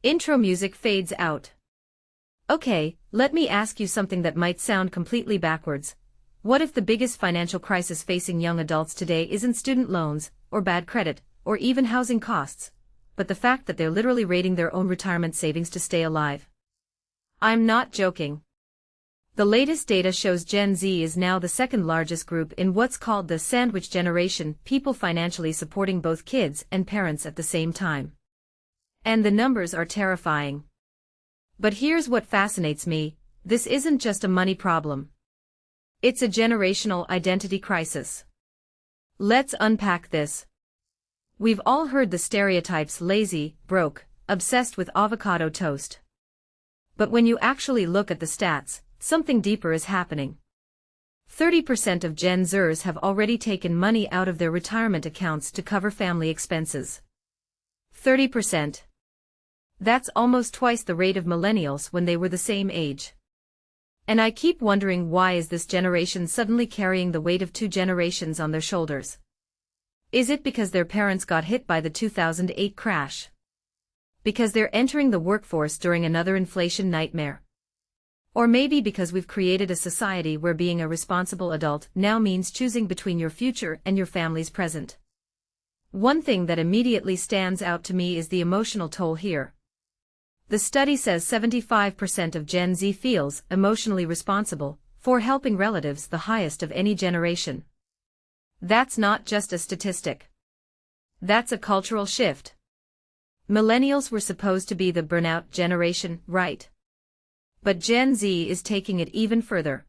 Intro music fades out. Okay, let me ask you something that might sound completely backwards. What if the biggest financial crisis facing young adults today isn't student loans, or bad credit, or even housing costs, but the fact that they're literally raiding their own retirement savings to stay alive? I'm not joking. The latest data shows Gen Z is now the second largest group in what's called the sandwich generation, people financially supporting both kids and parents at the same time. And the numbers are terrifying. But here's what fascinates me: this isn't just a money problem. It's a generational identity crisis. Let's unpack this. We've all heard the stereotypes: lazy, broke, obsessed with avocado toast. But when you actually look at the stats, something deeper is happening. 30% of Gen Zers have already taken money out of their retirement accounts to cover family expenses. 30%. That's almost twice the rate of millennials when they were the same age. And I keep wondering, why is this generation suddenly carrying the weight of two generations on their shoulders? Is it because their parents got hit by the 2008 crash? Because they're entering the workforce during another inflation nightmare? Or maybe because we've created a society where being a responsible adult now means choosing between your future and your family's present? One thing that immediately stands out to me is the emotional toll here. The study says 75% of Gen Z feels emotionally responsible for helping relatives, the highest of any generation. That's not just a statistic. That's a cultural shift. Millennials were supposed to be the burnout generation, right? But Gen Z is taking it even further.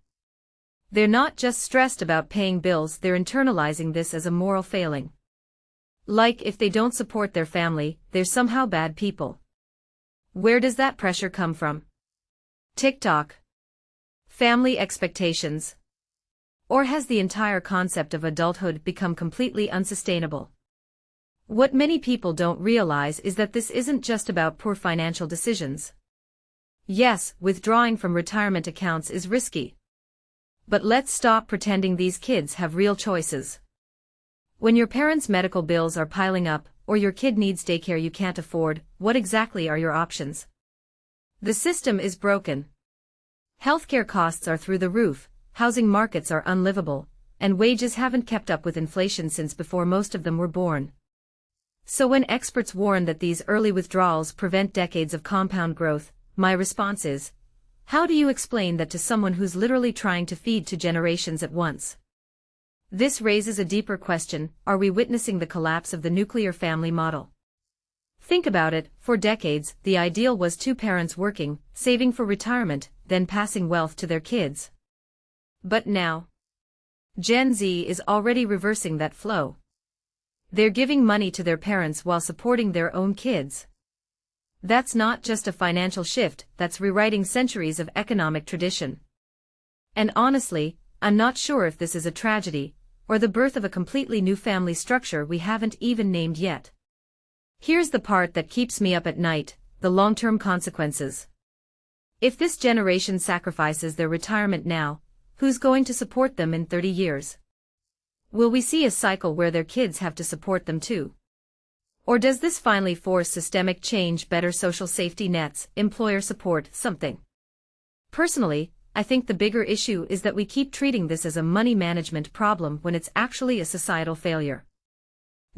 They're not just stressed about paying bills, they're internalizing this as a moral failing. Like, if they don't support their family, they're somehow bad people. Where does that pressure come from? TikTok? Family expectations? Or has the entire concept of adulthood become completely unsustainable? What many people don't realize is that this isn't just about poor financial decisions. Yes, withdrawing from retirement accounts is risky. But let's stop pretending these kids have real choices. When your parents' medical bills are piling up, or your kid needs daycare you can't afford, what exactly are your options? The system is broken. Healthcare costs are through the roof, housing markets are unlivable, and wages haven't kept up with inflation since before most of them were born. So when experts warn that these early withdrawals prevent decades of compound growth, my response is, how do you explain that to someone who's literally trying to feed two generations at once? This raises a deeper question: are we witnessing the collapse of the nuclear family model? Think about it: for decades, the ideal was two parents working, saving for retirement, then passing wealth to their kids. But now, Gen Z is already reversing that flow. They're giving money to their parents while supporting their own kids. That's not just a financial shift, that's rewriting centuries of economic tradition. And honestly, I'm not sure if this is a tragedy, or the birth of a completely new family structure we haven't even named yet. Here's the part that keeps me up at night: the long-term consequences. If this generation sacrifices their retirement now, who's going to support them in 30 years? Will we see a cycle where their kids have to support them too? Or does this finally force systemic change, better social safety nets, employer support, something? Personally, I think the bigger issue is that we keep treating this as a money management problem when it's actually a societal failure.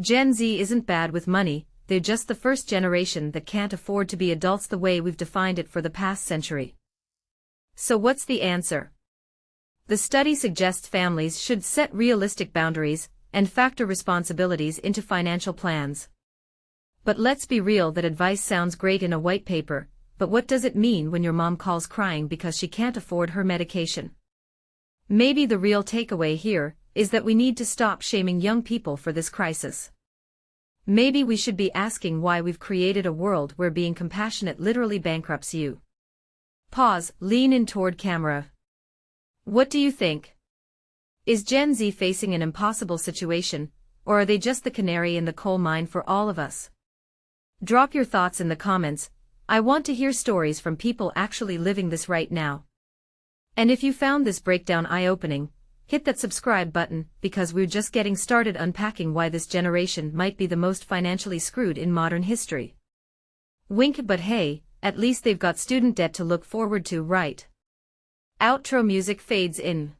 Gen Z isn't bad with money, they're just the first generation that can't afford to be adults the way we've defined it for the past century. So what's the answer? The study suggests families should set realistic boundaries and factor responsibilities into financial plans. But let's be real, that advice sounds great in a white paper, but what does it mean when your mom calls crying because she can't afford her medication? Maybe the real takeaway here is that we need to stop shaming young people for this crisis. Maybe we should be asking why we've created a world where being compassionate literally bankrupts you. Pause, lean in toward camera. What do you think? Is Gen Z facing an impossible situation, or are they just the canary in the coal mine for all of us? Drop your thoughts in the comments. I want to hear stories from people actually living this right now. And if you found this breakdown eye-opening, hit that subscribe button, because we're just getting started unpacking why this generation might be the most financially screwed in modern history. Wink, but hey, at least they've got student debt to look forward to, right? Outro music fades in.